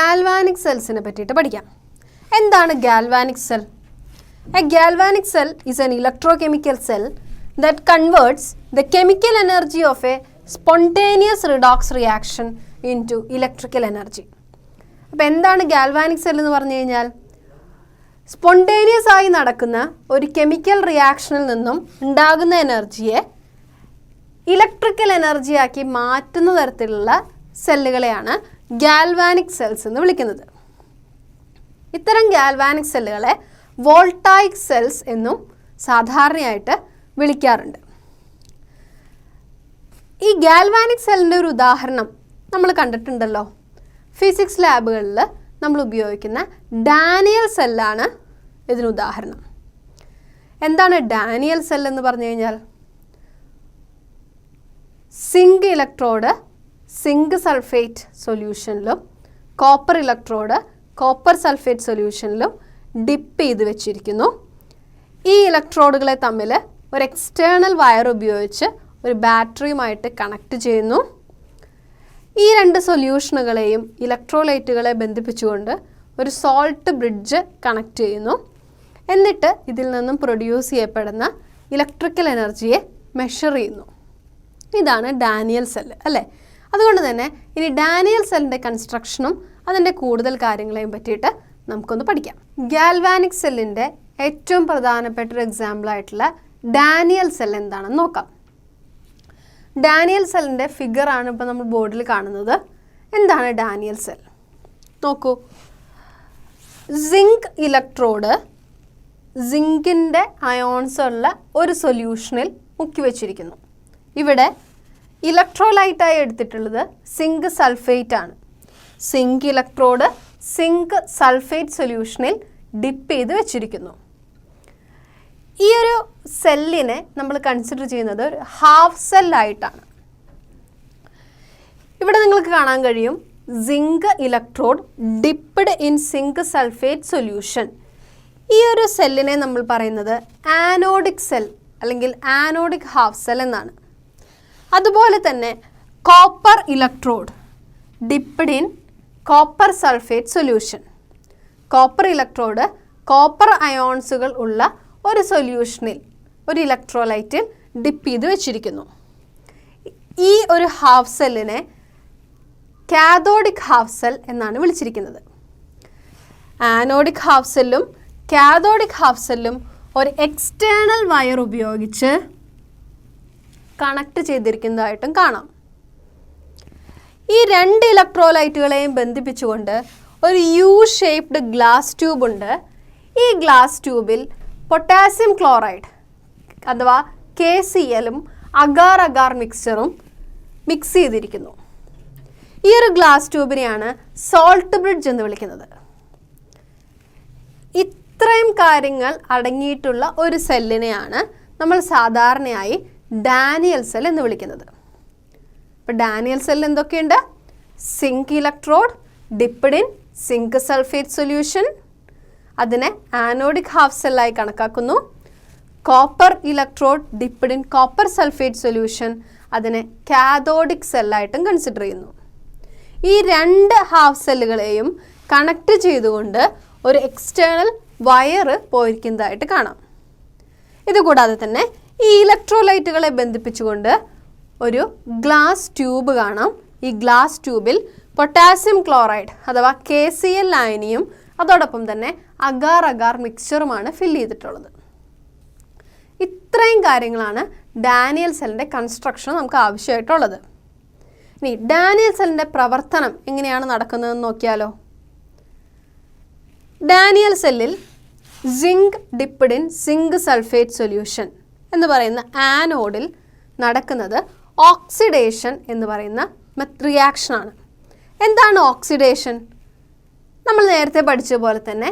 Galvanic സെൽസിനെ പറ്റിയിട്ട് പഠിക്കാം. എന്താണ് galvanic cell? A galvanic cell is an electrochemical cell that converts the chemical energy of a spontaneous redox reaction into electrical energy. അപ്പോൾ എന്താണ് galvanic cell എന്ന് പറഞ്ഞു കഴിഞ്ഞാൽ spontaneous ആയി നടക്കുന്ന ഒരു കെമിക്കൽ റിയാക്ഷനിൽ നിന്നും ഉണ്ടാകുന്ന എനർജിയെ ഇലക്ട്രിക്കൽ എനർജിയാക്കി മാറ്റുന്ന തരത്തിലുള്ള സെല്ലുകളെയാണ് ഗാൽവാനിക് സെൽസ് എന്ന് വിളിക്കുന്നത്. ഇത്തരം ഗാൽവാനിക് സെല്ലുകളെ വോൾട്ടായിക് സെൽസ് എന്നും സാധാരണയായിട്ട് വിളിക്കാറുണ്ട്. ഈ ഗാൽവാനിക് സെല്ലിൻ്റെ ഒരു ഉദാഹരണം നമ്മൾ കണ്ടിട്ടുണ്ടല്ലോ. ഫിസിക്സ് ലാബുകളിൽ നമ്മൾ ഉപയോഗിക്കുന്ന ഡാനിയൽ സെല്ലാണ് ഇതിന് ഉദാഹരണം. എന്താണ് ഡാനിയൽ സെൽ എന്ന് പറഞ്ഞു കഴിഞ്ഞാൽ? സിങ്ക് ഇലക്ട്രോഡ് സിങ്ക് സൾഫേറ്റ് സൊല്യൂഷനിലും കോപ്പർ ഇലക്ട്രോഡ് കോപ്പർ സൾഫേറ്റ് സൊല്യൂഷനിലും ഡിപ്പ് ചെയ്ത് വെച്ചിരിക്കുന്നു. ഈ ഇലക്ട്രോഡുകളെ തമ്മിൽ ഒരു എക്സ്റ്റേണൽ വയർ ഉപയോഗിച്ച് ഒരു ബാറ്ററിയുമായിട്ട് കണക്ട് ചെയ്യുന്നു. ഈ രണ്ട് സൊല്യൂഷനുകളെയും ഇലക്ട്രോലൈറ്റുകളെ ബന്ധിപ്പിച്ചുകൊണ്ട് ഒരു സോൾട്ട് ബ്രിഡ്ജ് കണക്ട് ചെയ്യുന്നു. എന്നിട്ട് ഇതിൽ നിന്നും പ്രൊഡ്യൂസ് ചെയ്യപ്പെടുന്ന ഇലക്ട്രിക്കൽ എനർജിയെ മെഷർ ചെയ്യുന്നു. ഇതാണ് ഡാനിയൽ സെൽ അല്ലേ? അതുകൊണ്ട് തന്നെ ഇനി ഡാനിയൽ സെല്ലിൻ്റെ കൺസ്ട്രക്ഷനും അതിൻ്റെ കൂടുതൽ കാര്യങ്ങളെയും പറ്റിയിട്ട് നമുക്കൊന്ന് പഠിക്കാം. ഗാൽവാനിക് സെല്ലിൻ്റെ ഏറ്റവും പ്രധാനപ്പെട്ട ഒരു എക്സാമ്പിളായിട്ടുള്ള ഡാനിയൽ സെൽ എന്താണെന്ന് നോക്കാം. ഡാനിയൽ സെല്ലിൻ്റെ ഫിഗറാണ് ഇപ്പോൾ നമ്മൾ ബോർഡിൽ കാണുന്നത്. എന്താണ് ഡാനിയൽ സെൽ? നോക്കൂ, സിങ്ക് ഇലക്ട്രോഡ് സിങ്കിൻ്റെ അയോൺസ് ഉള്ള ഒരു സൊല്യൂഷനിൽ മുക്കി വെച്ചിരിക്കുന്നു. ഇവിടെ ഇലക്ട്രോലൈറ്റായി എടുത്തിട്ടുള്ളത് സിങ്ക് സൾഫേറ്റ് ആണ്. സിങ്ക് ഇലക്ട്രോഡ് സിങ്ക് സൾഫേറ്റ് സൊല്യൂഷനിൽ ഡിപ്പ് ചെയ്ത് വെച്ചിരിക്കുന്നു. ഈ ഒരു സെല്ലിനെ നമ്മൾ കൺസിഡർ ചെയ്യുന്നത് ഒരു ഹാഫ് സെല്ലായിട്ടാണ്. ഇവിടെ നിങ്ങൾക്ക് കാണാൻ കഴിയും zinc electrode dipped in zinc sulphate solution. ഈ ഒരു സെല്ലിനെ നമ്മൾ പറയുന്നത് ആനോഡിക് സെൽ അല്ലെങ്കിൽ ആനോഡിക് ഹാഫ് സെൽ എന്നാണ്. അതുപോലെ തന്നെ copper electrode dipped in copper sulphate solution. Copper electrode copper അയോൺസുകൾ ഉള്ള ഒരു സൊല്യൂഷനിൽ ഒരു ഇലക്ട്രോലൈറ്റിൽ ഡിപ്പ് ചെയ്ത് വെച്ചിരിക്കുന്നു. ഈ ഒരു ഹാഫ് സെല്ലിനെ കാഥോഡിക് ഹാഫ് സെൽ എന്നാണ് വിളിച്ചിരിക്കുന്നത്. ആനോഡിക് ഹാഫ് സെല്ലും കാഥോഡിക് ഹാഫ് സെല്ലും ഒരു എക്സ്റ്റേണൽ വയർ ഉപയോഗിച്ച് കണക്ട് ചെയ്തിരിക്കുന്നതായിട്ടും കാണാം. ഈ രണ്ട് ഇലക്ട്രോലൈറ്റുകളെയും ബന്ധിപ്പിച്ചുകൊണ്ട് ഒരു യു ഷേപ്ഡ് ഗ്ലാസ് ട്യൂബ് ഉണ്ട്. ഈ ഗ്ലാസ് ട്യൂബിൽ പൊട്ടാസ്യം ക്ലോറൈഡ് അഥവാ KCl-ഉം അഗാർ അഗാർ മിക്സ്ചറും മിക്സ് ചെയ്തിരിക്കുന്നു. ഈ ഒരു ഗ്ലാസ് ട്യൂബിനെയാണ് സോൾട്ട് ബ്രിഡ്ജ് എന്ന് വിളിക്കുന്നത്. ഇത്രയും കാര്യങ്ങൾ അടങ്ങിയിട്ടുള്ള ഒരു സെല്ലിനെയാണ് നമ്മൾ സാധാരണയായി ഡാനിയൽ സെൽ എന്ന് വിളിക്കുന്നത്. അപ്പോൾ ഡാനിയൽ സെല്ലിൽ എന്തൊക്കെയുണ്ട്? Zinc electrode dipped in zinc sulphate solution, അതിനെ ആനോഡിക് ഹാഫ് സെല്ലായി കണക്കാക്കുന്നു. Copper electrode dipped in copper sulphate solution, അതിനെ കാഥോഡിക് സെല്ലായിട്ടും കൺസിഡർ ചെയ്യുന്നു. ഈ രണ്ട് ഹാഫ് സെല്ലുകളെയും കണക്ട് ചെയ്തുകൊണ്ട് ഒരു എക്സ്റ്റേണൽ വയർ പോയിരിക്കുന്നതായിട്ട് കാണാം. ഇതുകൂടാതെ തന്നെ ഈ ഇലക്ട്രോലൈറ്റുകളെ ബന്ധിപ്പിച്ചുകൊണ്ട് ഒരു ഗ്ലാസ് ട്യൂബ് കാണാം. ഈ ഗ്ലാസ് ട്യൂബിൽ പൊട്ടാസ്യം ക്ലോറൈഡ് അഥവാ KCl ലായനിയും അതോടൊപ്പം തന്നെ അഗാർ അഗാർ മിക്സ്ചറുമാണ് ഫില്ല് ചെയ്തിട്ടുള്ളത്. ഇത്രയും കാര്യങ്ങളാണ് ഡാനിയൽ സെല്ലിൻ്റെ കൺസ്ട്രക്ഷൻ നമുക്ക് ആവശ്യമായിട്ടുള്ളത്. ഇനി ഡാനിയൽ സെല്ലിൻ്റെ പ്രവർത്തനം എങ്ങനെയാണ് നടക്കുന്നതെന്ന് നോക്കിയാലോ. ഡാനിയൽ സെല്ലിൽ zinc dipped in zinc sulphate solution എന്ന് പറയുന്ന ആനോഡിൽ നടക്കുന്നത് ഓക്സിഡേഷൻ എന്ന് പറയുന്ന റിയാക്ഷനാണ്. എന്താണ് ഓക്സിഡേഷൻ? നമ്മൾ നേരത്തെ പഠിച്ച പോലെ തന്നെ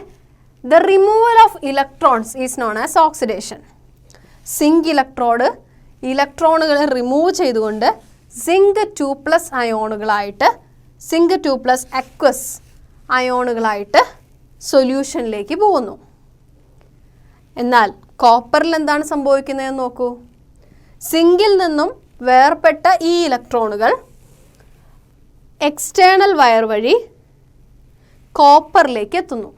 the removal of electrons is known as oxidation. Zinc electrode ഇലക്ട്രോണുകളെ റിമൂവ് ചെയ്തുകൊണ്ട് സിങ്ക് 2+ അയോണുകളായിട്ട് സിങ്ക് 2+ അക്വസ് അയോണുകളായിട്ട് സൊല്യൂഷനിലേക്ക് പോകുന്നു. എന്നാൽ കോപ്പറിൽ എന്താണ് സംഭവിക്കുന്നതെന്ന് നോക്കൂ. സിങ്കിൽ നിന്നും വേർപെട്ട ഈ ഇലക്ട്രോണുകൾ എക്സ്റ്റേണൽ വയർ വഴി കോപ്പറിലേക്ക് എത്തുന്നു.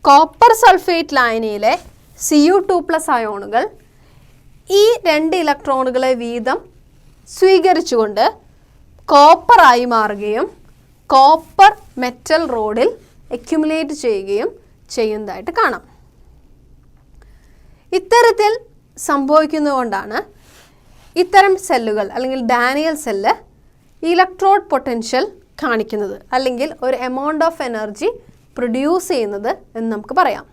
കോപ്പർ സൾഫേറ്റ് ലായനിയിലെ Cu2+ അയോണുകൾ ഈ 2 ഇലക്ട്രോണുകളെ വീതം സ്വീകരിച്ചുകൊണ്ട് കോപ്പറായി മാറുകയും കോപ്പർ മെറ്റൽ റോഡിൽ അക്യുമുലേറ്റ് ചെയ്യുകയും ചെയ്യുന്നതായിട്ട് കാണാം. ഇത്തരത്തിൽ സംഭവിക്കുന്നതുകൊണ്ടാണ് ഇത്തരം സെല്ലുകൾ അല്ലെങ്കിൽ ഡാനിയൽ സെല്ല് ഇലക്ട്രോഡ് പൊട്ടൻഷ്യൽ കാണിക്കുന്നത്, അല്ലെങ്കിൽ ഒരു എമൗണ്ട് ഓഫ് എനർജി പ്രൊഡ്യൂസ് ചെയ്യുന്നത് എന്ന് നമുക്ക് പറയാം.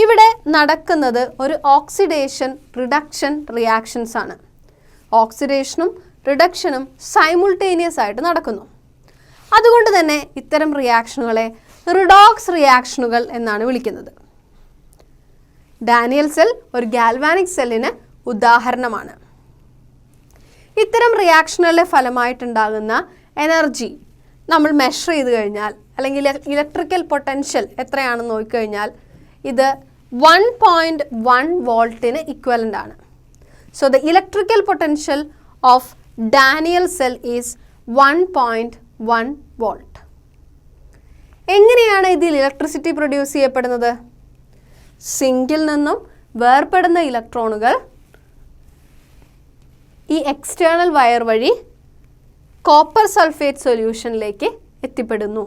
ഇവിടെ നടക്കുന്നത് ഒരു ഓക്സിഡേഷൻ റിഡക്ഷൻ റിയാക്ഷൻസ് ആണ്. ഓക്സിഡേഷനും റിഡക്ഷനും സൈമുൾട്ടേനിയസ് ആയിട്ട് നടക്കുന്നു. അതുകൊണ്ട് തന്നെ ഇത്തരം റിയാക്ഷനുകളെ റിഡോക്സ് റിയാക്ഷനുകൾ എന്നാണ് വിളിക്കുന്നത്. ഡാനിയൽ സെൽ ഒരു ഗാൽവാനിക് സെല്ലിന് ഉദാഹരണമാണ്. ഇത്തരം റിയാക്ഷനുകളുടെ ഫലമായിട്ടുണ്ടാകുന്ന എനർജി നമ്മൾ മെഷർ ചെയ്ത് കഴിഞ്ഞാൽ, അല്ലെങ്കിൽ ഇലക്ട്രിക്കൽ പൊട്ടൻഷ്യൽ എത്രയാണെന്ന് നോക്കിക്കഴിഞ്ഞാൽ ഇത് 1.1 വോൾട്ടിന് ഇക്വലൻ്റ് ആണ്. So the electrical potential of Daniel cell is 1.1 volt. എങ്ങനെയാണ് ഇതിൽ ഇലക്ട്രിസിറ്റി പ്രൊഡ്യൂസ് ചെയ്യപ്പെടുന്നത്? സിങ്കിൽ നിന്നും വേർപെടുന്ന ഇലക്ട്രോണുകൾ ഈ എക്സ്റ്റേണൽ വയർ വഴി കോപ്പർ സൾഫേറ്റ് സൊല്യൂഷനിലേക്ക് എത്തിപ്പെടുന്നു.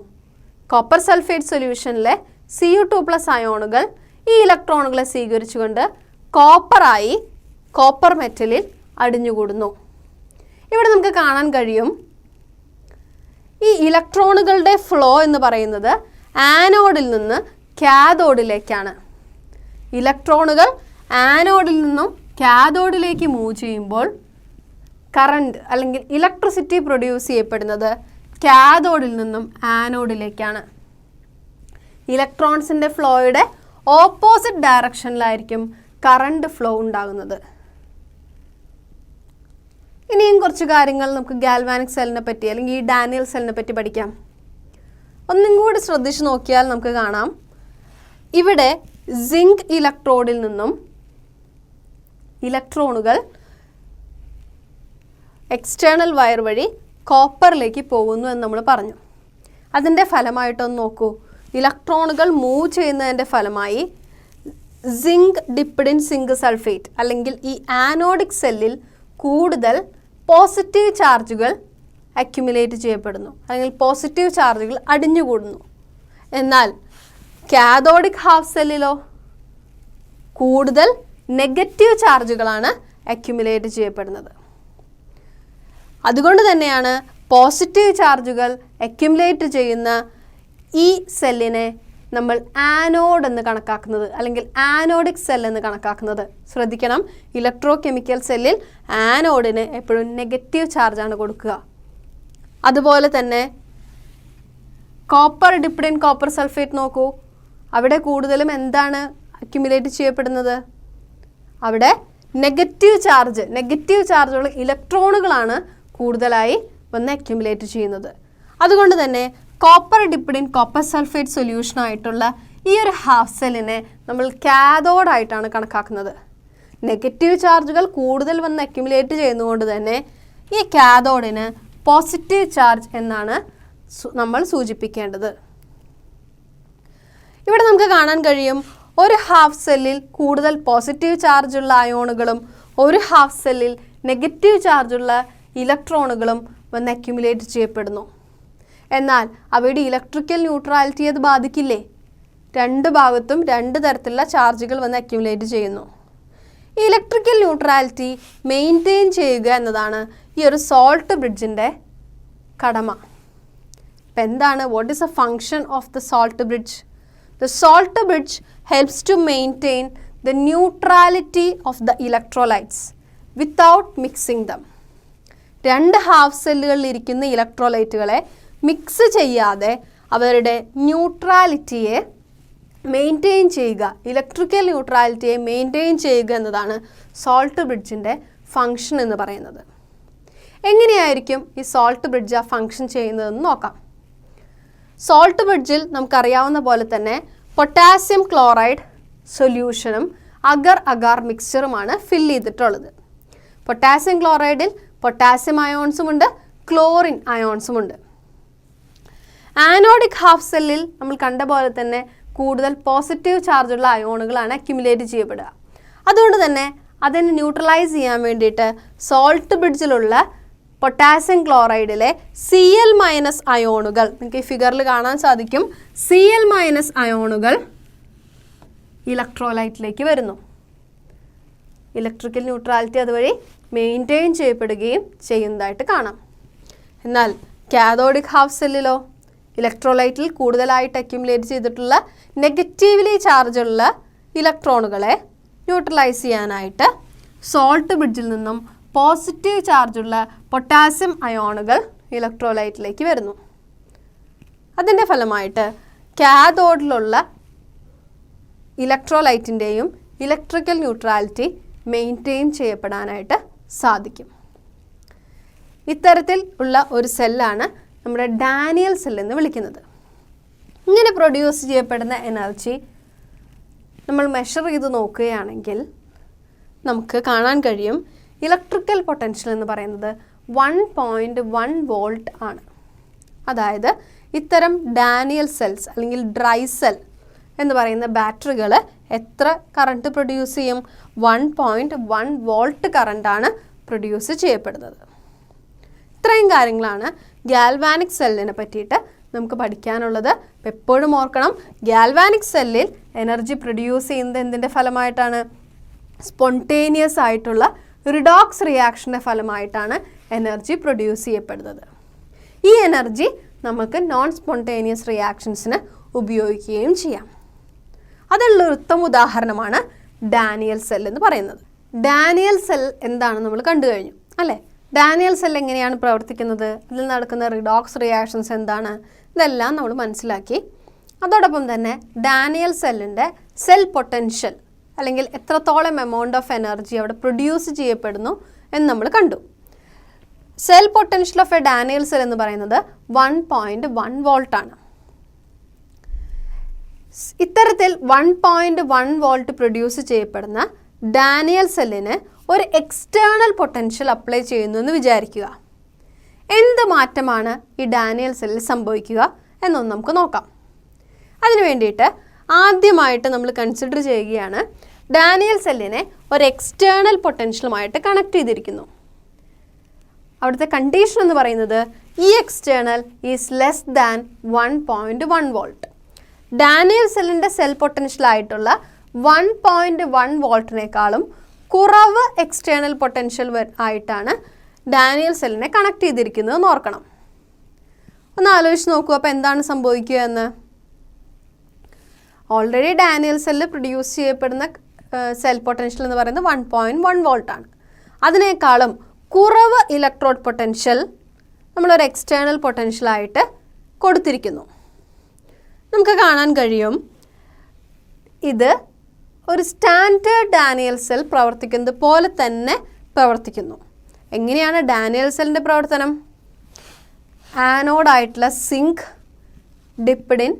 കോപ്പർ സൾഫേറ്റ് സൊല്യൂഷനിലെ Cu2+ അയോണുകൾ ഈ ഇലക്ട്രോണുകളെ സ്വീകരിച്ചുകൊണ്ട് കോപ്പറായി കോപ്പർ മെറ്റലിൽ അടിഞ്ഞുകൂടുന്നു. ഇവിടെ നമുക്ക് കാണാൻ കഴിയും ഈ ഇലക്ട്രോണുകളുടെ ഫ്ലോ എന്ന് പറയുന്നത് ആനോഡിൽ നിന്ന് കാഥോഡിലേക്കാണ്. ഇലക്ട്രോണുകൾ ആനോഡിൽ നിന്നും കാഥോഡിലേക്ക് മൂവ് ചെയ്യുമ്പോൾ കറണ്ട് അല്ലെങ്കിൽ ഇലക്ട്രിസിറ്റി പ്രൊഡ്യൂസ് ചെയ്യപ്പെടുന്നത് കാഥോഡിൽ നിന്നും ആനോഡിലേക്കാണ്. ഇലക്ട്രോൺസിൻ്റെ ഫ്ലോയുടെ ഓപ്പോസിറ്റ് ഡയറക്ഷനിലായിരിക്കും കറണ്ട് ഫ്ലോ ഉണ്ടാകുന്നത്. ഇനിയും കുറച്ച് കാര്യങ്ങൾ നമുക്ക് ഗാൽവാനിക് സെല്ലിനെ പറ്റി അല്ലെങ്കിൽ ഈ ഡാനിയൽ സെല്ലിനെ പറ്റി പഠിക്കാം. ഒന്നും കൂടി ശ്രദ്ധിച്ച് നോക്കിയാൽ നമുക്ക് കാണാം, ഇവിടെ സിങ്ക് ഇലക്ട്രോഡിൽ നിന്നും ഇലക്ട്രോണുകൾ എക്സ്റ്റേണൽ വയർ വഴി കോപ്പറിലേക്ക് പോകുന്നു എന്ന് നമ്മൾ പറഞ്ഞു. അതിൻ്റെ ഫലമായിട്ടൊന്ന് നോക്കൂ, ഇലക്ട്രോണുകൾ മൂവ് ചെയ്യുന്നതിൻ്റെ ഫലമായി zinc dipped in zinc sulphate അല്ലെങ്കിൽ ഈ ആനോഡിക് സെല്ലിൽ കൂടുതൽ പോസിറ്റീവ് ചാർജുകൾ അക്യുമുലേറ്റ് ചെയ്യപ്പെടുന്നു, അല്ലെങ്കിൽ പോസിറ്റീവ് ചാർജുകൾ അടിഞ്ഞുകൂടുന്നു. എന്നാൽ കാഥോഡിക് ഹാഫ് സെല്ലിലോ കൂടുതൽ നെഗറ്റീവ് ചാർജുകളാണ് അക്യുമുലേറ്റ് ചെയ്യപ്പെടുന്നത്. അതുകൊണ്ട് തന്നെയാണ് പോസിറ്റീവ് ചാർജുകൾ അക്യുമുലേറ്റ് ചെയ്യുന്ന ഈ സെല്ലിനെ നമ്മൾ ആനോഡ് എന്ന് കണക്കാക്കുന്നത്, അല്ലെങ്കിൽ ആനോഡിക് സെൽ എന്ന് കണക്കാക്കുന്നത്. ശ്രദ്ധിക്കണം, ഇലക്ട്രോ കെമിക്കൽ സെല്ലിൽ ആനോഡിന് എപ്പോഴും നെഗറ്റീവ് ചാർജാണ് കൊടുക്കുക. അതുപോലെ തന്നെ copper dipped in copper sulphate നോക്കൂ, അവിടെ കൂടുതലും എന്താണ് അക്യുമുലേറ്റ് ചെയ്യപ്പെടുന്നത്? അവിടെ നെഗറ്റീവ് ചാർജുകൾ ഇലക്ട്രോണുകളാണ് കൂടുതലായി വന്ന് അക്യുമുലേറ്റ് ചെയ്യുന്നത്. അതുകൊണ്ട് തന്നെ copper dipped in copper sulphate solution ആയിട്ടുള്ള ഈ ഒരു ഹാഫ് സെല്ലിനെ നമ്മൾ കാഥോഡായിട്ടാണ് കണക്കാക്കുന്നത്. നെഗറ്റീവ് ചാർജുകൾ കൂടുതൽ വന്ന് അക്യുമുലേറ്റ് ചെയ്യുന്നതുകൊണ്ട് തന്നെ ഈ കാഥോഡിന് പോസിറ്റീവ് ചാർജ് എന്നാണ് നമ്മൾ സൂചിപ്പിക്കേണ്ടത്. ഇവിടെ നമുക്ക് കാണാൻ കഴിയും, ഒരു ഹാഫ് സെല്ലിൽ കൂടുതൽ പോസിറ്റീവ് ചാർജുള്ള അയോണുകളും ഒരു ഹാഫ് സെല്ലിൽ നെഗറ്റീവ് ചാർജുള്ള ഇലക്ട്രോണുകളും വന്ന് അക്യുമുലേറ്റ് ചെയ്യപ്പെടുന്നു. എന്നാൽ അവയുടെ ഇലക്ട്രിക്കൽ ന്യൂട്രാലിറ്റിയെ അത് ബാധിക്കില്ലേ? രണ്ട് ഭാഗത്തും രണ്ട് തരത്തിലുള്ള ചാർജുകൾ വന്ന് അക്യുമുലേറ്റ് ചെയ്യുന്നു. ഇലക്ട്രിക്കൽ ന്യൂട്രാലിറ്റി മെയിൻറ്റെയിൻ ചെയ്യുക എന്നതാണ് ഈ ഒരു സോൾട്ട് ബ്രിഡ്ജിൻ്റെ കടമ. അപ്പം എന്താണ്, what is a function of the salt bridge? The salt bridge helps to maintain the neutrality of the electrolytes without mixing them. രണ്ട് ഹാഫ് സെല്ലുകളിൽ ഇരിക്കുന്ന ഇലക്ട്രോലൈറ്റുകളെ മിക്സ് ചെയ്യാതെ അവരുടെ ന്യൂട്രാലിറ്റിയെ മെയിൻറ്റെയിൻ ചെയ്യുക, ഇലക്ട്രിക്കൽ ന്യൂട്രാലിറ്റിയെ മെയിൻറ്റെയിൻ ചെയ്യുക എന്നതാണ് സോൾട്ട് ബ്രിഡ്ജിൻ്റെ ഫങ്ഷൻ എന്ന് പറയുന്നത്. എങ്ങനെയായിരിക്കും ഈ സോൾട്ട് ബ്രിഡ്ജ് ആ ഫങ്ഷൻ ചെയ്യുന്നതെന്ന് നോക്കാം. സോൾട്ട് ബ്രിഡ്ജിൽ നമുക്കറിയാവുന്ന പോലെ തന്നെ പൊട്ടാസ്യം ക്ലോറൈഡ് സൊല്യൂഷനും അഗർ അഗാർ മിക്സ്ചറുമാണ് ഫില്ല് ചെയ്തിട്ടുള്ളത്. പൊട്ടാസ്യം ക്ലോറൈഡിൽ പൊട്ടാസ്യം അയോൺസുമുണ്ട്, ക്ലോറിൻ അയോൺസുമുണ്ട്. ആനോഡിക് ഹാഫ് സെല്ലിൽ നമ്മൾ കണ്ട പോലെ തന്നെ കൂടുതൽ പോസിറ്റീവ് ചാർജുള്ള അയോണുകളാണ് അക്യുമുലേറ്റ് ചെയ്യപ്പെടുക. അതുകൊണ്ട് തന്നെ അതിനെ ന്യൂട്രലൈസ് ചെയ്യാൻ വേണ്ടിയിട്ട് സോൾട്ട് ബ്രിഡ്ജിലുള്ള പൊട്ടാസ്യം ക്ലോറൈഡിലെ Cl- അയോണുകൾ, നിങ്ങൾക്ക് ഈ ഫിഗറിൽ കാണാൻ സാധിക്കും, Cl- അയോണുകൾ ഇലക്ട്രോലൈറ്റിലേക്ക് വരുന്നു. ഇലക്ട്രിക്കൽ ന്യൂട്രാലിറ്റി അതുവഴി മെയിൻറ്റെയിൻ ചെയ്യപ്പെടുകയും ചെയ്യുന്നതായിട്ട് കാണാം. എന്നാൽ കാഥോഡിക് ഹാഫ് സെല്ലിലോ ഇലക്ട്രോലൈറ്റിൽ കൂടുതലായിട്ട് അക്യുമുലേറ്റ് ചെയ്തിട്ടുള്ള നെഗറ്റീവ്ലി ചാർജുള്ള ഇലക്ട്രോണുകളെ ന്യൂട്രലൈസ് ചെയ്യാനായിട്ട് സോൾട്ട് ബ്രിഡ്ജിൽ നിന്നും പോസിറ്റീവ് ചാർജുള്ള പൊട്ടാസ്യം അയോണുകൾ ഇലക്ട്രോലൈറ്റിലേക്ക് വരുന്നു. അതിൻ്റെ ഫലമായിട്ട് കാഥോഡിലുള്ള ഇലക്ട്രോലൈറ്റിൻ്റെയും ഇലക്ട്രിക്കൽ ന്യൂട്രാലിറ്റി മെയിൻറ്റെയിൻ ചെയ്യപ്പെടാനായിട്ട് സാധിക്കും. ഇത്തരത്തിൽ ഉള്ള ഒരു സെല്ലാണ് നമ്മുടെ ഡാനിയൽ സെൽ എന്ന് വിളിക്കുന്നത്. ഇങ്ങനെ പ്രൊഡ്യൂസ് ചെയ്യപ്പെടുന്ന എനർജി നമ്മൾ മെഷർ ചെയ്ത് നോക്കുകയാണെങ്കിൽ നമുക്ക് കാണാൻ കഴിയും ഇലക്ട്രിക്കൽ പൊട്ടൻഷ്യൽ എന്ന് പറയുന്നത് 1.1 വോൾട്ട് ആണ്. അതായത് ഇത്തരം ഡാനിയൽ സെൽസ് അല്ലെങ്കിൽ ഡ്രൈ സെൽ എന്ന് പറയുന്ന ബാറ്ററികൾ എത്ര കറണ്ട് പ്രൊഡ്യൂസ് ചെയ്യും? 1.1 വോൾട്ട് കറണ്ടാണ് പ്രൊഡ്യൂസ് ചെയ്യപ്പെടുന്നത്. ഇത്രയും കാര്യങ്ങളാണ് ഗാൽവാനിക് സെല്ലിനെ പറ്റിയിട്ട് നമുക്ക് പഠിക്കാനുള്ളത്. എപ്പോഴും ഓർക്കണം, ഗാൽവാനിക് സെല്ലിൽ എനർജി പ്രൊഡ്യൂസ് ചെയ്യുന്നത് എന്തിൻ്റെ ഫലമായിട്ടാണ്? സ്പോണ്ടേനിയസ് ആയിട്ടുള്ള റിഡോക്സ് റിയാക്ഷൻ്റെ ഫലമായിട്ടാണ് എനർജി പ്രൊഡ്യൂസ് ചെയ്യപ്പെടുന്നത്. ഈ എനർജി നമുക്ക് നോൺ സ്പോണ്ടേനിയസ് റിയാക്ഷൻസിന് ഉപയോഗിക്കുകയും ചെയ്യാം. അതുള്ളൊരു ഉത്തമ ഉദാഹരണമാണ് ഡാനിയൽ സെൽ എന്ന് പറയുന്നത്. ഡാനിയൽ സെൽ എന്താണ് നമ്മൾ കണ്ടു കഴിഞ്ഞു അല്ലേ? ഡാനിയൽ സെൽ എങ്ങനെയാണ് പ്രവർത്തിക്കുന്നത്, അതിൽ നടക്കുന്ന റിഡോക്സ് റിയാക്ഷൻസ് എന്താണ്, ഇതെല്ലാം നമ്മൾ മനസ്സിലാക്കി. അതോടൊപ്പം തന്നെ ഡാനിയൽ സെല്ലിൻ്റെ സെൽ പൊട്ടൻഷ്യൽ അല്ലെങ്കിൽ എത്രത്തോളം എമൗണ്ട് ഓഫ് എനർജി അവിടെ പ്രൊഡ്യൂസ് ചെയ്യപ്പെടുന്നു എന്ന് നമ്മൾ കണ്ടു. Cell potential of A Daniel cell എന്ന് പറയുന്നത് 1.1 വോൾട്ടാണ്. ഇത്തരത്തിൽ 1.1 വോൾട്ട് പ്രൊഡ്യൂസ് ചെയ്യപ്പെടുന്ന ഡാനിയൽ സെല്ലിന് ഒരു എക്സ്റ്റേണൽ പൊട്ടൻഷ്യൽ അപ്ലൈ ചെയ്യുന്നു എന്ന് വിചാരിക്കുക. എന്ത് മാറ്റമാണ് ഈ ഡാനിയൽ സെല്ലിൽ സംഭവിക്കുക എന്നൊന്ന് നമുക്ക് നോക്കാം. അതിനു വേണ്ടിയിട്ട് ആദ്യമായിട്ട് നമ്മൾ കൺസിഡർ ചെയ്യുകയാണ് ഡാനിയൽ സെല്ലിനെ ഒരു എക്സ്റ്റേണൽ പൊട്ടൻഷ്യലുമായിട്ട് കണക്ട് ചെയ്തിരിക്കുന്നു. അവിടുത്തെ കണ്ടീഷൻ എന്ന് പറയുന്നത് ഈ external is less than 1.1 volt. Daniel സെല്ലിൻ്റെ സെൽ പൊട്ടൻഷ്യലായിട്ടുള്ള 1.1 വോൾട്ടിനേക്കാളും കുറവ് എക്സ്റ്റേണൽ പൊട്ടൻഷ്യൽ ആയിട്ടാണ് ഡാനിയൽ സെല്ലിനെ കണക്ട് ചെയ്തിരിക്കുന്നത് എന്ന് ഓർക്കണം. ഒന്ന് ആലോചിച്ച് നോക്കൂ, അപ്പോൾ എന്താണ് സംഭവിക്കുക എന്ന്. ഓൾറെഡി ഡാനിയൽ സെല്ല് പ്രൊഡ്യൂസ് ചെയ്യപ്പെടുന്ന സെൽ പൊട്ടൻഷ്യൽ എന്ന് പറയുന്നത് 1.1 വോൾട്ടാണ്. അതിനേക്കാളും കുറവ് ഇലക്ട്രോഡ് പൊട്ടൻഷ്യൽ നമ്മളൊരു എക്സ്റ്റേണൽ പൊട്ടൻഷ്യലായിട്ട് കൊടുത്തിരിക്കുന്നു. നമുക്ക് കാണാൻ കഴിയും ഇത് ഒരു സ്റ്റാൻഡേർഡ് ഡാനിയൽ സെൽ പ്രവർത്തിക്കുന്നത് പോലെ തന്നെ പ്രവർത്തിക്കുന്നു. എങ്ങനെയാണ് ഡാനിയൽ സെല്ലിൻ്റെ പ്രവർത്തനം? ആനോഡായിട്ടുള്ള zinc dipped in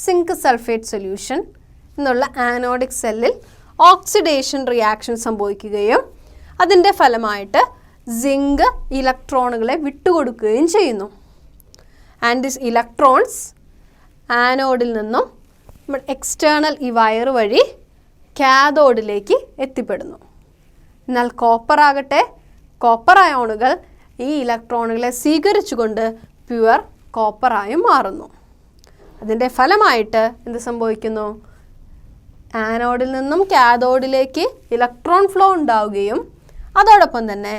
zinc sulphate solution എന്നുള്ള ആനോഡിക് സെല്ലിൽ ഓക്സിഡേഷൻ റിയാക്ഷൻ സംഭവിക്കുകയും അതിൻ്റെ ഫലമായിട്ട് സിങ്ക് ഇലക്ട്രോണുകളെ വിട്ടുകൊടുക്കുകയും ചെയ്യുന്നു. ആൻഡ് ദിസ് ഇലക്ട്രോൺസ് ആനോഡിൽ നിന്നും എക്സ്റ്റേണൽ ഈ വയർ വഴി കാഥോഡിലേക്ക് എത്തിപ്പെടുന്നു. എന്നാൽ കോപ്പർ ആകട്ടെ, കോപ്പർ അയോണുകൾ ഈ ഇലക്ട്രോണുകളെ സ്വീകരിച്ചുകൊണ്ട് പ്യുവർ കോപ്പറായും മാറുന്നു. അതിൻ്റെ ഫലമായിട്ട് എന്ത് സംഭവിക്കുന്നു? ആനോഡിൽ നിന്നും കാഥോഡിലേക്ക് ഇലക്ട്രോൺ ഫ്ലോ ഉണ്ടാവുകയും അതോടൊപ്പം തന്നെ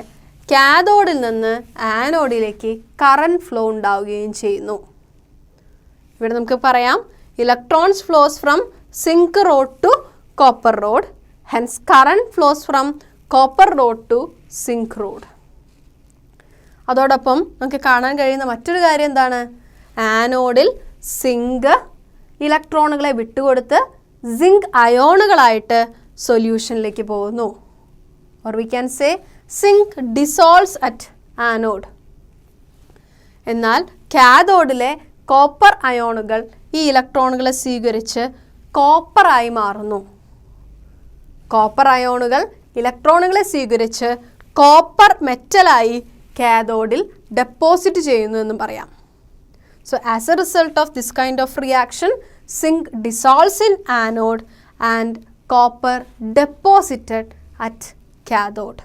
കാഥോഡിൽ നിന്ന് ആനോഡിലേക്ക് കറണ്ട് ഫ്ലോ ഉണ്ടാവുകയും ചെയ്യുന്നു. ഇവിടെ നമുക്ക് പറയാം electrons flows from zinc rod to copper rod, hence current flows from copper rod to zinc rod. അതോടൊപ്പം നമുക്ക് കാണാൻ കഴിയുന്ന മറ്റൊരു കാര്യം എന്താണ്? ആനോഡിൽ സിങ്ക് ഇലക്ട്രോണുകളെ വിട്ടുകൊടുത്ത് സിങ്ക് അയോണുകളായിട്ട് സൊല്യൂഷനിലേക്ക് പോകുന്നു. Or we can say zinc dissolves at anode. എന്നാൽ കാഥോഡിലെ കോപ്പർ അയോണുകൾ ഈ ഇലക്ട്രോണുകളെ സ്വീകരിച്ച് കോപ്പറായി മാറുന്നു. കോപ്പർ അയോണുകൾ ഇലക്ട്രോണുകളെ സ്വീകരിച്ച് കോപ്പർ മെറ്റലായി കാഥോഡിൽ ഡെപ്പോസിറ്റ് ചെയ്യുന്നു എന്നും പറയാം. So as a result of this kind of reaction, zinc dissolves in anode and copper deposited at cathode.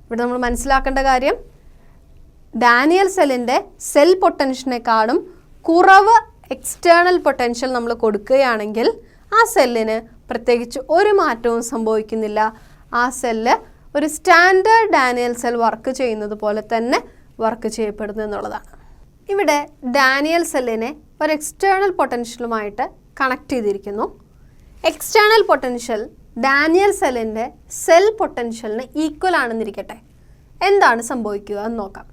ഇവിടെ നമ്മൾ മനസ്സിലാക്കേണ്ട കാര്യം, ഡാനിയൽ സെല്ലിൻ്റെ സെൽ പൊട്ടൻഷ്യലിനേക്കാളും കുറവ് എക്സ്റ്റേണൽ പൊട്ടൻഷ്യൽ നമ്മൾ കൊടുക്കുകയാണെങ്കിൽ ആ സെല്ലിന് പ്രത്യേകിച്ച് ഒരു മാറ്റവും സംഭവിക്കുന്നില്ല. ആ സെല്ല് ഒരു സ്റ്റാൻഡേർഡ് ഡാനിയൽ സെൽ വർക്ക് ചെയ്യുന്നത് പോലെ തന്നെ വർക്ക് ചെയ്യപ്പെടുന്നു എന്നുള്ളതാണ്. ഇവിടെ ഡാനിയൽ സെല്ലിനെ ഒരു എക്സ്റ്റേണൽ പൊട്ടൻഷ്യലുമായിട്ട് കണക്ട് ചെയ്തിരിക്കുന്നു. എക്സ്റ്റേണൽ പൊട്ടൻഷ്യൽ ഡാനിയൽ സെല്ലിൻ്റെ സെൽ പൊട്ടൻഷ്യലിന് ഈക്വൽ ആണെന്നിരിക്കട്ടെ. എന്താണ് സംഭവിക്കുക എന്ന് നോക്കാം.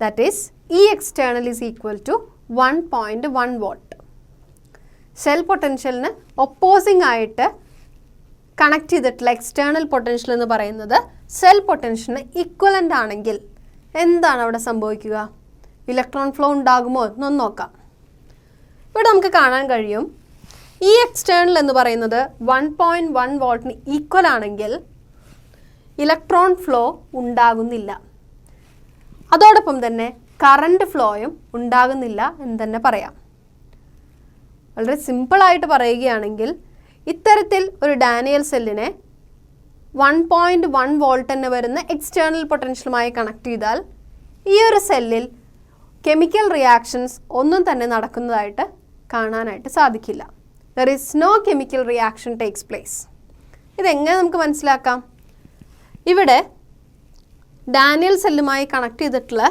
That is E external is equal to 1.1 volt. Cell പൊട്ടൻഷ്യലിന് ഒപ്പോസിംഗ് ആയിട്ട് കണക്ട് ചെയ്തിട്ടുള്ള എക്സ്റ്റേണൽ പൊട്ടൻഷ്യൽ എന്ന് പറയുന്നത് സെൽ പൊട്ടൻഷ്യലിന് ഈക്വലൻ്റ് ആണെങ്കിൽ എന്താണ് അവിടെ സംഭവിക്കുക? ഇലക്ട്രോൺ ഫ്ലോ ഉണ്ടാകുമോ എന്നൊന്ന് നോക്കാം. ഇവിടെ നമുക്ക് കാണാൻ കഴിയും, ഈ എക്സ്റ്റേണൽ എന്ന് പറയുന്നത് 1.1 വോൾട്ടിന് ഈക്വൽ ആണെങ്കിൽ ഇലക്ട്രോൺ ഫ്ലോ ഉണ്ടാകുന്നില്ല. അതോടൊപ്പം തന്നെ കറണ്ട് ഫ്ലോയും ഉണ്ടാകുന്നില്ല എന്ന് തന്നെ പറയാം. വളരെ സിമ്പിളായിട്ട് പറയുകയാണെങ്കിൽ, ഇത്തരത്തിൽ ഒരു ഡാനിയൽ സെല്ലിനെ 1.1 വോൾട്ട് തന്നെ വരുന്ന എക്സ്റ്റേണൽ പൊട്ടൻഷ്യലുമായി കണക്ട് ചെയ്താൽ ഈ ഒരു സെല്ലിൽ കെമിക്കൽ റിയാക്ഷൻസ് ഒന്നും തന്നെ നടക്കുന്നതായിട്ട് കാണാനായിട്ട് സാധിക്കില്ല. There is no chemical reaction takes place. ഇതെങ്ങനെ നമുക്ക് മനസ്സിലാക്കാം? ഇവിടെ ഡാനിയൽ സെല്ലുമായി കണക്ട് ചെയ്തിട്ടുള്ള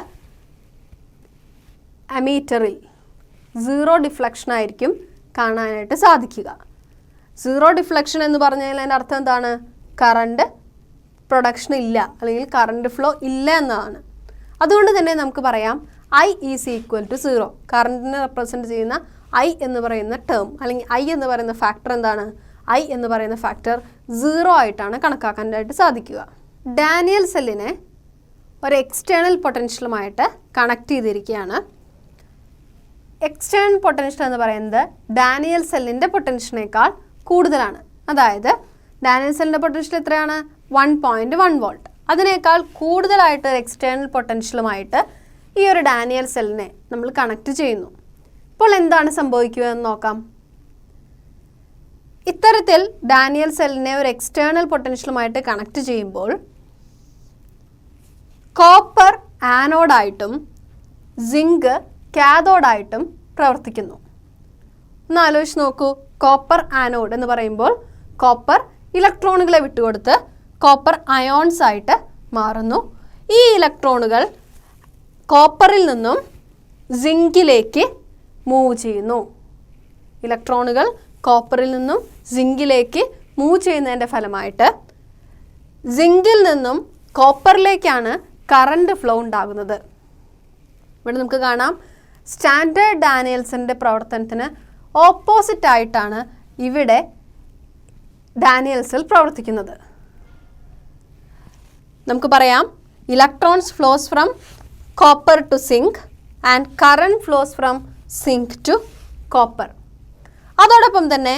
അമീറ്ററിൽ സീറോ ഡിഫ്ലക്ഷൻ ആയിരിക്കും കാണാനായിട്ട് സാധിക്കുക. സീറോ ഡിഫ്ലക്ഷൻ എന്ന് പറഞ്ഞാൽ അതിൻ്റെ അർത്ഥം എന്താണ്? കറണ്ട് പ്രൊഡക്ഷൻ ഇല്ല, അല്ലെങ്കിൽ കറണ്ട് ഫ്ലോ ഇല്ല എന്നതാണ്. അതുകൊണ്ട് തന്നെ നമുക്ക് പറയാം I ഈസ് ഈക്വൽ ടു 0. കറണ്ടിനെ റെപ്രസെൻറ്റ് ചെയ്യുന്ന I എന്ന് പറയുന്ന ടേം, അല്ലെങ്കിൽ I എന്ന് പറയുന്ന ഫാക്ടർ എന്താണ്? I എന്ന് പറയുന്ന ഫാക്ടർ 0 ആയിട്ടാണ് കണക്കാക്കാനായിട്ട് സാധിക്കുക. ഡാനിയൽ സെല്ലിനെ ഒരു എക്സ്റ്റേണൽ പൊട്ടൻഷ്യലുമായിട്ട് കണക്ട് ചെയ്തിരിക്കുകയാണ്. എക്സ്റ്റേണൽ പൊട്ടൻഷ്യൽ എന്ന് പറയുന്നത് ഡാനിയൽ സെല്ലിൻ്റെ പൊട്ടൻഷ്യലിനേക്കാൾ കൂടുതലാണ്. അതായത് ഡാനിയൽ സെല്ലിൻ്റെ പൊട്ടൻഷ്യൽ എത്രയാണ്? 1.1 വോൾട്ട്. അതിനേക്കാൾ കൂടുതലായിട്ട് ഒരു എക്സ്റ്റേണൽ പൊട്ടൻഷ്യലുമായിട്ട് ഈ ഒരു ഡാനിയൽ സെല്ലിനെ നമ്മൾ കണക്ട് ചെയ്യുന്നു. ഇപ്പോൾ എന്താണ് സംഭവിക്കുക എന്ന് നോക്കാം. ഇത്തരത്തിൽ ഡാനിയൽ സെല്ലിനെ ഒരു എക്സ്റ്റേണൽ പൊട്ടൻഷ്യലുമായിട്ട് കണക്ട് ചെയ്യുമ്പോൾ കോപ്പർ ആനോഡായിട്ടും സിങ്ക് കാഥോഡായിട്ടും പ്രവർത്തിക്കുന്നു. ഒന്ന് ആലോചിച്ച് നോക്കൂ. കോപ്പർ ആനോഡ് എന്ന് പറയുമ്പോൾ കോപ്പർ ഇലക്ട്രോണുകളെ വിട്ടുകൊടുത്ത് കോപ്പർ അയോൺസ് ആയിട്ട് മാറുന്നു. ഈ ഇലക്ട്രോണുകൾ കോപ്പറിൽ നിന്നും സിങ്കിലേക്ക് മൂവ് ചെയ്യുന്നു. ഇലക്ട്രോണുകൾ കോപ്പറിൽ നിന്നും സിങ്കിലേക്ക് മൂവ് ചെയ്യുന്നതിൻ്റെ ഫലമായിട്ട് സിങ്കിൽ നിന്നും കോപ്പറിലേക്കാണ് കറണ്ട് ഫ്ലോ ഉണ്ടാകുന്നത്. ഇവിടെ നമുക്ക് കാണാം, സ്റ്റാൻഡേർഡ് ഡാനിയൽസിൻ്റെ പ്രവർത്തനത്തിന് ഓപ്പോസിറ്റ് ആയിട്ടാണ് ഇവിടെ ഡാനിയൽ സെൽ പ്രവർത്തിക്കുന്നത്. നമുക്ക് പറയാം, electrons flows from copper to zinc and current flows from zinc to copper. അതോടൊപ്പം തന്നെ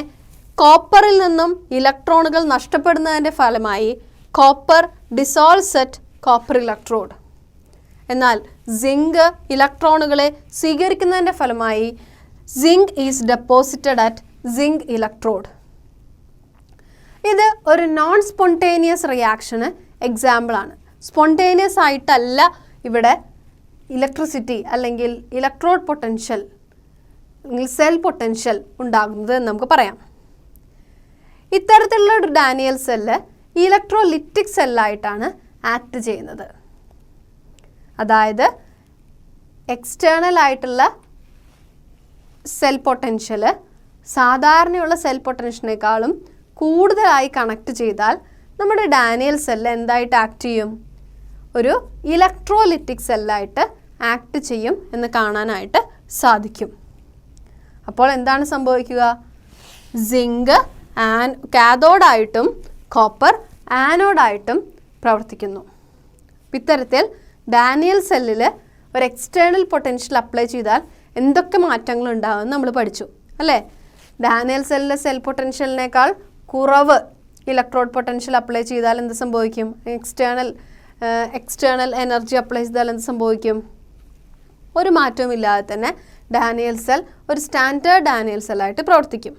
കോപ്പറിൽ നിന്നും ഇലക്ട്രോണുകൾ നഷ്ടപ്പെടുന്നതിൻ്റെ ഫലമായി copper dissolves at copper electrode. എന്നാൽ സിങ്ക് ഇലക്ട്രോണുകളെ സ്വീകരിക്കുന്നതിൻ്റെ ഫലമായി zinc is deposited at zinc electrode. ഇത് ഒരു നോൺ സ്പോണ്ടേനിയസ് റിയാക്ഷന് എക്സാമ്പിളാണ്. സ്പോണ്ടേനിയസ് ആയിട്ടല്ല ഇവിടെ ഇലക്ട്രിസിറ്റി അല്ലെങ്കിൽ ഇലക്ട്രോഡ് പൊട്ടൻഷ്യൽ അല്ലെങ്കിൽ സെൽ പൊട്ടൻഷ്യൽ ഉണ്ടാകുന്നത് എന്ന് നമുക്ക് പറയാം. ഇത്തരത്തിലുള്ള ഒരു ഡാനിയൽ സെല്ല് ഇലക്ട്രോലിറ്റിക് സെല്ലായിട്ടാണ് ആക്ട് ചെയ്യുന്നത്. അതായത് എക്സ്റ്റേണൽ ആയിട്ടുള്ള സെൽ പൊട്ടൻഷ്യൽ സാധാരണയുള്ള സെൽ പൊട്ടൻഷ്യലിനേക്കാളും കൂടുതലായി കണക്ട് ചെയ്താൽ നമ്മുടെ ഡാനിയൽ സെല്ല് എന്തായിട്ട് ആക്ട് ചെയ്യും? ഒരു ഇലക്ട്രോലിറ്റിക് സെല്ലായിട്ട് ആക്ട് ചെയ്യും എന്ന് കാണാനായിട്ട് സാധിക്കും. അപ്പോൾ എന്താണ് സംഭവിക്കുക? സിങ്ക് കാഥോഡായിട്ടും കോപ്പർ ആനോഡായിട്ടും പ്രവർത്തിക്കുന്നു. ഇത്തരത്തിൽ ഡാനിയൽ സെല്ലിൽ ഒരു എക്സ്റ്റേണൽ പൊട്ടൻഷ്യൽ അപ്ലൈ ചെയ്താൽ എന്തൊക്കെ മാറ്റങ്ങൾ ഉണ്ടാകുമെന്ന് നമ്മൾ പഠിച്ചു അല്ലേ? ഡാനിയൽ സെല്ലിലെ സെൽ പൊട്ടൻഷ്യലിനേക്കാൾ കുറവ് ഇലക്ട്രോഡ് പൊട്ടൻഷ്യൽ അപ്ലൈ ചെയ്താൽ എന്ത് സംഭവിക്കും? എക്സ്റ്റേണൽ എനർജി അപ്ലൈ ചെയ്താൽ എന്ത് സംഭവിക്കും? ഒരു മാറ്റവും ഇല്ലാതെ തന്നെ ഡാനിയൽ സെൽ ഒരു സ്റ്റാൻഡേർഡ് ഡാനിയൽ സെല്ലായിട്ട് പ്രവർത്തിക്കും.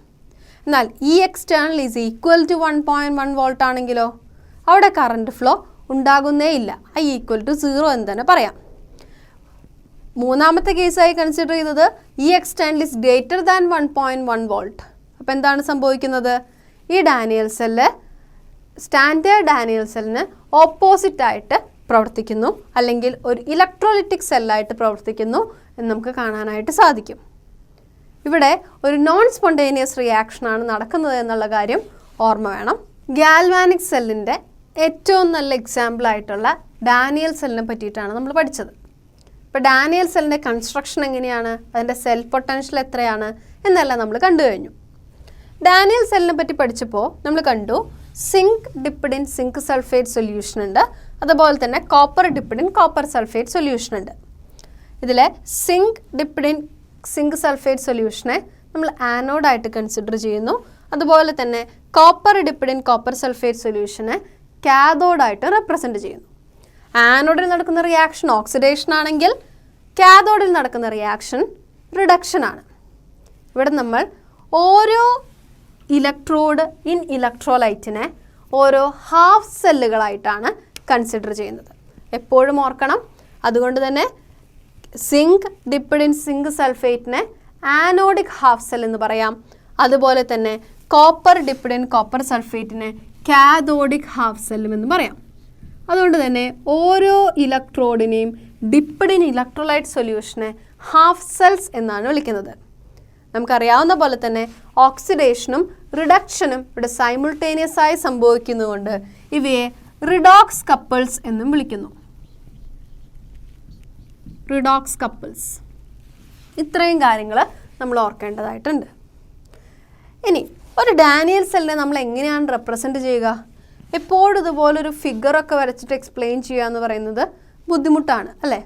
എന്നാൽ E external is equal to 1.1 volt ആണെങ്കിലോ അവിടെ കറണ്ട് ഫ്ലോ ഉണ്ടാകുന്നേ ഇല്ല. ഐ ഈക്വൽ ടു 0 എന്ന് തന്നെ പറയാം. മൂന്നാമത്തെ കേസായി കൺസിഡർ ചെയ്തത് E external is greater than 1.1 volt. അപ്പോൾ എന്താണ് സംഭവിക്കുന്നത്? ഈ ഡാനിയൽ സെല്ല് സ്റ്റാൻഡേർഡ് ഡാനിയൽ സെല്ലിന് ഓപ്പോസിറ്റായിട്ട് പ്രവർത്തിക്കുന്നു, അല്ലെങ്കിൽ ഒരു ഇലക്ട്രോലിറ്റിക് സെല്ലായിട്ട് പ്രവർത്തിക്കുന്നു എന്ന് നമുക്ക് കാണാനായിട്ട് സാധിക്കും. ഇവിടെ ഒരു നോൺ സ്പോണ്ടേനിയസ് റിയാക്ഷനാണ് നടക്കുന്നത് എന്നുള്ള കാര്യം ഓർമ്മ വേണം. ഗാൽവാനിക് സെല്ലിൻ്റെ ഏറ്റവും നല്ല എക്സാമ്പിളായിട്ടുള്ള ഡാനിയൽ സെല്ലിനെ പറ്റിയിട്ടാണ് നമ്മൾ പഠിച്ചത്. ഇപ്പോൾ ഡാനിയൽ സെല്ലിൻ്റെ കൺസ്ട്രക്ഷൻ എങ്ങനെയാണ്, അതിൻ്റെ സെൽ പൊട്ടൻഷ്യൽ എത്രയാണ് എന്നെല്ലാം നമ്മൾ കണ്ടു കഴിഞ്ഞു. ഡാനിയൽ സെല്ലിനെ പറ്റി പഠിച്ചപ്പോൾ നമ്മൾ കണ്ടു zinc dipped in zinc sulphate solution ഉണ്ട്, അതുപോലെ തന്നെ copper dipped in copper sulphate solution ഉണ്ട്. ഇതിലെ zinc dipped in zinc sulphate സൊല്യൂഷനെ നമ്മൾ ആനോഡായിട്ട് കൺസിഡർ ചെയ്യുന്നു, അതുപോലെ തന്നെ copper dipped in copper sulphate സൊല്യൂഷനെ കാഥോഡായിട്ട് റെപ്രസെൻറ്റ് ചെയ്യുന്നു. ആനോഡിൽ നടക്കുന്ന റിയാക്ഷൻ ഓക്സിഡേഷൻ ആണെങ്കിൽ കാഥോഡിൽ നടക്കുന്ന റിയാക്ഷൻ റിഡക്ഷൻ ആണ്. ഇവിടെ നമ്മൾ ഓരോ ഇലക്ട്രോഡ് ഇൻ ഇലക്ട്രോലൈറ്റിനെ ഓരോ ഹാഫ് സെല്ലുകളായിട്ടാണ് കൺസിഡർ ചെയ്യുന്നത്. എപ്പോഴും ഓർക്കണം. അതുകൊണ്ട് തന്നെ സിങ്ക് ഡിപ്ഡ് ഇൻ സിങ്ക് സൾഫേറ്റിനെ ആനോഡിക് ഹാഫ് സെൽ എന്ന് പറയാം. അതുപോലെ തന്നെ കോപ്പർ ഡിപ്ഡ് ഇൻ കോപ്പർ സൾഫേറ്റിനെ കാഥോഡിക് ഹാഫ് സെല്ലും എന്ന് പറയാം. അതുകൊണ്ട് തന്നെ ഓരോ ഇലക്ട്രോഡിനെയും ഡിപ്ഡ് ഇൻ ഇലക്ട്രോലൈറ്റ് സൊല്യൂഷനെ ഹാഫ് സെൽസ് എന്നാണ് വിളിക്കുന്നത്. നമുക്കറിയാവുന്ന പോലെ തന്നെ ഓക്സിഡേഷനും റിഡക്ഷനും ഇവിടെ സൈമിൾട്ടേനിയസ് ആയി സംഭവിക്കുന്നതുകൊണ്ട് ഇവയെ റിഡോക്സ് കപ്പിൾസ് എന്നും വിളിക്കുന്നു. Redox couples. ഇത്രയും കാര്യങ്ങൾ നമ്മൾ ഓർക്കേണ്ടതായിട്ടുണ്ട്. ഇനി ഒരു ഡാനിയൽ സെല്ലിനെ നമ്മൾ എങ്ങനെയാണ് റെപ്രസെൻറ്റ് ചെയ്യുക? എപ്പോഴും ഇതുപോലൊരു ഫിഗറൊക്കെ വരച്ചിട്ട് എക്സ്പ്ലെയിൻ ചെയ്യുക എന്ന് പറയുന്നത് ബുദ്ധിമുട്ടാണ് അല്ലേ?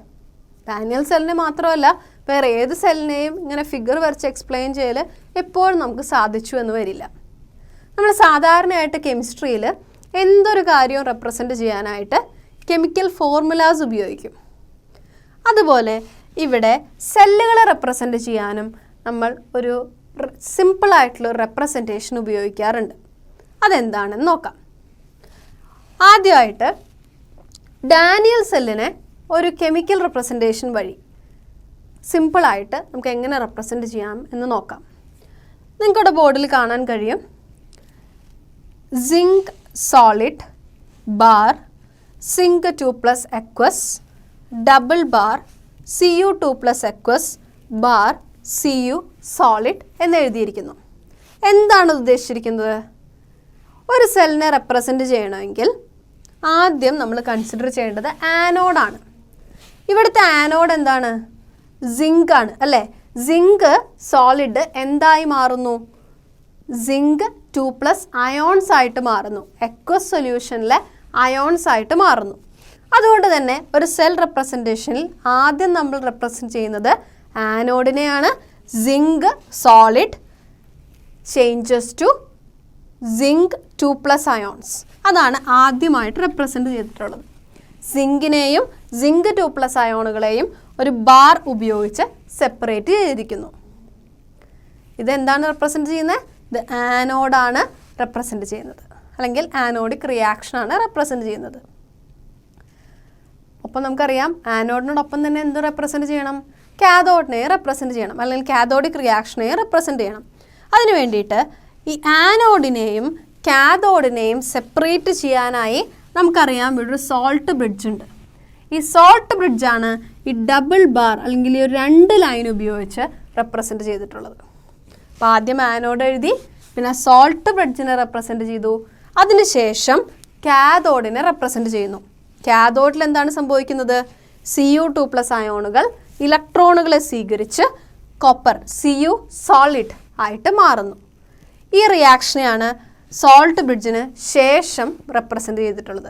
ഡാനിയൽ സെല്ലിനെ മാത്രമല്ല വേറെ ഏത് സെല്ലിനെയും ഇങ്ങനെ ഫിഗർ വരച്ച് എക്സ്പ്ലെയിൻ ചെയ്യൽ എപ്പോഴും നമുക്ക് സാധിച്ചു എന്ന് വരില്ല. നമ്മൾ സാധാരണയായിട്ട് കെമിസ്ട്രിയിൽ എന്തൊരു കാര്യവും റെപ്രസെൻറ്റ് ചെയ്യാനായിട്ട് കെമിക്കൽ ഫോർമുലാസ് ഉപയോഗിക്കും. അതുപോലെ ഇവിടെ സെല്ലുകളെ റെപ്രസെൻറ്റ് ചെയ്യാനും നമ്മൾ ഒരു സിമ്പിളായിട്ടുള്ള റെപ്രസെൻറ്റേഷൻ ഉപയോഗിക്കാറുണ്ട്. അതെന്താണെന്ന് നോക്കാം. ആദ്യമായിട്ട് ഡാനിയൽ സെല്ലിനെ ഒരു കെമിക്കൽ റെപ്രസെൻറ്റേഷൻ വഴി സിമ്പിളായിട്ട് നമുക്ക് എങ്ങനെ റെപ്രസെൻറ്റ് ചെയ്യാം എന്ന് നോക്കാം. നിങ്ങൾക്കിവിടെ ബോർഡിൽ കാണാൻ കഴിയും zinc solid bar zinc 2+ aqueous double bar Cu2+ aqueous bar Cu solid എന്നെഴുതിയിരിക്കുന്നു. എന്താണ് ഉദ്ദേശിച്ചിരിക്കുന്നത്? ഒരു സെല്ലിനെ റെപ്രസെൻറ്റ് ചെയ്യണമെങ്കിൽ ആദ്യം നമ്മൾ കൺസിഡർ ചെയ്യേണ്ടത് ആനോഡാണ്. ഇവിടുത്തെ ആനോഡ് എന്താണ്? സിങ്ക് ആണ് അല്ലേ? സിങ്ക് സോളിഡ് എന്തായി മാറുന്നു? സിങ്ക് 2+ അയോൺസ് ആയിട്ട് മാറുന്നു. എക്വസ് സൊല്യൂഷനിലെ അയോൺസ് ആയിട്ട് മാറുന്നു. അതുകൊണ്ട് തന്നെ ഒരു സെൽ റെപ്രസെൻറ്റേഷനിൽ ആദ്യം നമ്മൾ റെപ്രസെൻറ്റ് ചെയ്യുന്നത് ആനോഡിനെയാണ്. Zinc solid changes to zinc 2+ ions. അതാണ് ആദ്യമായിട്ട് റെപ്രസെൻറ്റ് ചെയ്തിട്ടുള്ളത്. സിങ്കിനെയും സിങ്ക് 2+ അയോണുകളെയും ഒരു ബാർ ഉപയോഗിച്ച് സെപ്പറേറ്റ് ചെയ്തിരിക്കുന്നു. ഇതെന്താണ് റെപ്രസെൻറ്റ് ചെയ്യുന്നത്? ഇത് ആനോഡാണ് റെപ്രസെൻറ്റ് ചെയ്യുന്നത്, അല്ലെങ്കിൽ ആനോഡിക് റിയാക്ഷനാണ് റെപ്രസെൻറ്റ് ചെയ്യുന്നത്. ഒപ്പം നമുക്കറിയാം ആനോഡിനോടൊപ്പം തന്നെ എന്ത് റെപ്രസെൻറ്റ് ചെയ്യണം? കാഥോഡിനെ റെപ്രസെൻറ്റ് ചെയ്യണം, അല്ലെങ്കിൽ കാഥോഡിക് റിയാക്ഷനെ റെപ്രസെൻറ്റ് ചെയ്യണം. അതിന് വേണ്ടിയിട്ട് ഈ ആനോഡിനെയും കാഥോഡിനെയും സെപ്പറേറ്റ് ചെയ്യാനായി നമുക്കറിയാം ഇവിടെ ഒരു സോൾട്ട് ബ്രിഡ്ജ് ഉണ്ട്. ഈ സോൾട്ട് ബ്രിഡ്ജാണ് ഈ ഡബിൾ ബാർ അല്ലെങ്കിൽ ഈ 2 ലൈൻ ഉപയോഗിച്ച് റെപ്രസെൻറ്റ് ചെയ്തിട്ടുള്ളത്. അപ്പോൾ ആദ്യം ആനോഡ് എഴുതി, പിന്നെ സോൾട്ട് ബ്രിഡ്ജിനെ റെപ്രസെൻറ്റ് ചെയ്തു, അതിനുശേഷം കാഥോഡിനെ റെപ്രസെൻറ്റ് ചെയ്യുന്നു. കാഥോഡിൽ എന്താണ് സംഭവിക്കുന്നത്? Cu2+ അയോണുകൾ ഇലക്ട്രോണുകളെ സ്വീകരിച്ച് കോപ്പർ Cu സോളിഡ് ആയിട്ട് മാറുന്നു. ഈ റിയാക്ഷനെയാണ് സോൾട്ട് ബ്രിഡ്ജിന് ശേഷം റെപ്രസെൻറ്റ് ചെയ്തിട്ടുള്ളത്.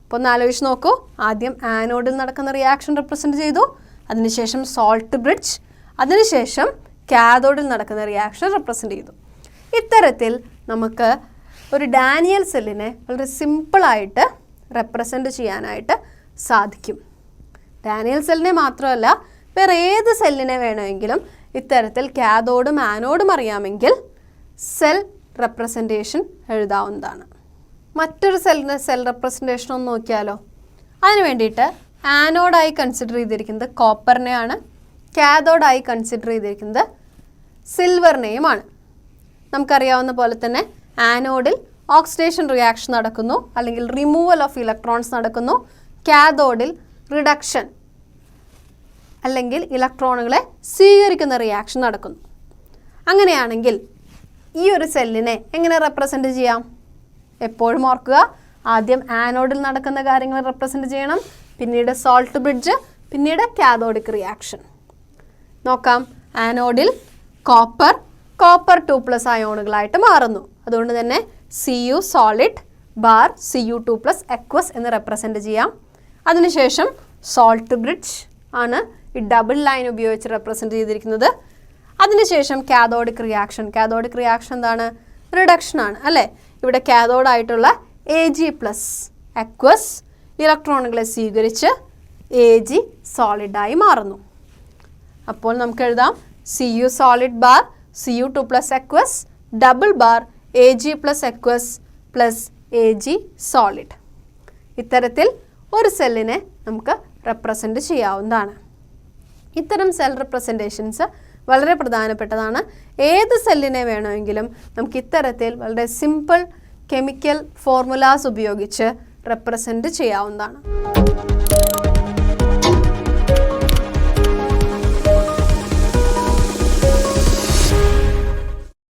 അപ്പോൾ ഒന്ന് ആലോചിച്ച് നോക്കൂ. ആദ്യം ആനോഡിൽ നടക്കുന്ന റിയാക്ഷൻ റെപ്രസെൻറ്റ് ചെയ്തു, അതിനുശേഷം സോൾട്ട് ബ്രിഡ്ജ്, അതിനുശേഷം കാഥോഡിൽ നടക്കുന്ന റിയാക്ഷൻ റെപ്രസെൻറ്റ് ചെയ്തു. ഇത്തരത്തിൽ നമുക്ക് ഒരു ഡാനിയൽ സെല്ലിനെ വളരെ സിമ്പിളായിട്ട് റെപ്രസെൻറ്റ് ചെയ്യാനായിട്ട് സാധിക്കും. ഡാനിയൽ സെല്ലിനെ മാത്രമല്ല വേറെ ഏത് സെല്ലിനെ വേണമെങ്കിലും ഇത്തരത്തിൽ കാഥോഡും ആനോഡും അറിയാമെങ്കിൽ സെൽ റെപ്രസെൻറ്റേഷൻ എഴുതാവുന്നതാണ്. മറ്റൊരു സെൽ റെപ്രസെൻറ്റേഷൻ ഒന്ന് നോക്കിയാലോ. അതിന് വേണ്ടിയിട്ട് ആനോഡായി കൺസിഡർ ചെയ്തിരിക്കുന്നത് കോപ്പറിനെയാണ്, കാഥോഡായി കൺസിഡർ ചെയ്തിരിക്കുന്നത് സിൽവറിനെയുമാണ്. നമുക്കറിയാവുന്ന പോലെ തന്നെ ആനോഡിൽ ഓക്സിഡേഷൻ റിയാക്ഷൻ നടക്കുന്നു, അല്ലെങ്കിൽ റിമൂവൽ ഓഫ് ഇലക്ട്രോൺസ് നടക്കുന്നു. കാഥോഡിൽ റിഡക്ഷൻ അല്ലെങ്കിൽ ഇലക്ട്രോണുകളെ സ്വീകരിക്കുന്ന റിയാക്ഷൻ നടക്കുന്നു. അങ്ങനെയാണെങ്കിൽ ഈ ഒരു സെല്ലിനെ എങ്ങനെ റെപ്രസെൻ്റ് ചെയ്യാം? എപ്പോഴും ഓർക്കുക, ആദ്യം ആനോഡിൽ നടക്കുന്ന കാര്യങ്ങൾ റെപ്രസെൻ്റ് ചെയ്യണം, പിന്നീട് സോൾട്ട് ബ്രിഡ്ജ്, പിന്നീട് കാഥോഡിക് റിയാക്ഷൻ. നോക്കാം, ആനോഡിൽ കോപ്പർ 2+ അയോണുകളായിട്ട് മാറുന്നു. അതുകൊണ്ട് തന്നെ Cu solid bar Cu2+ aqueous എന്ന് റെപ്രസെൻ്റ് ചെയ്യാം. അതിനുശേഷം സോൾട്ട് ബ്രിഡ്ജ് ആണ് ഈ ഡബിൾ ലൈൻ ഉപയോഗിച്ച് റെപ്രസെൻ്റ് ചെയ്തിരിക്കുന്നത്. അതിനുശേഷം കാഥോഡിക് റിയാക്ഷൻ. കാഥോഡിക് റിയാക്ഷൻ എന്താണ്? റിഡക്ഷൻ ആണ് അല്ലേ. ഇവിടെ കാഥോഡായിട്ടുള്ള Ag+ അക്വസ് ഇലക്ട്രോണുകളെ സ്വീകരിച്ച് Ag സോളിഡായി മാറുന്നു. അപ്പോൾ നമുക്ക് എഴുതാം Cu solid bar Cu2+ aqueous double bar Ag+ aqueous plus Ag solid. ഇത്തരത്തിൽ ഒരു സെല്ലിനെ നമുക്ക് റെപ്രസെൻ്റ് ചെയ്യാവുന്നതാണ്. ഇത്തരം സെൽ റെപ്രസെൻറ്റേഷൻസ് വളരെ പ്രധാനപ്പെട്ടതാണ്. ഏത് സെല്ലിനെ വേണമെങ്കിലും നമുക്ക് ഇത്തരത്തിൽ വളരെ സിമ്പിൾ കെമിക്കൽ ഫോർമുലാസ് ഉപയോഗിച്ച് റെപ്രസെൻ്റ് ചെയ്യാവുന്നതാണ്.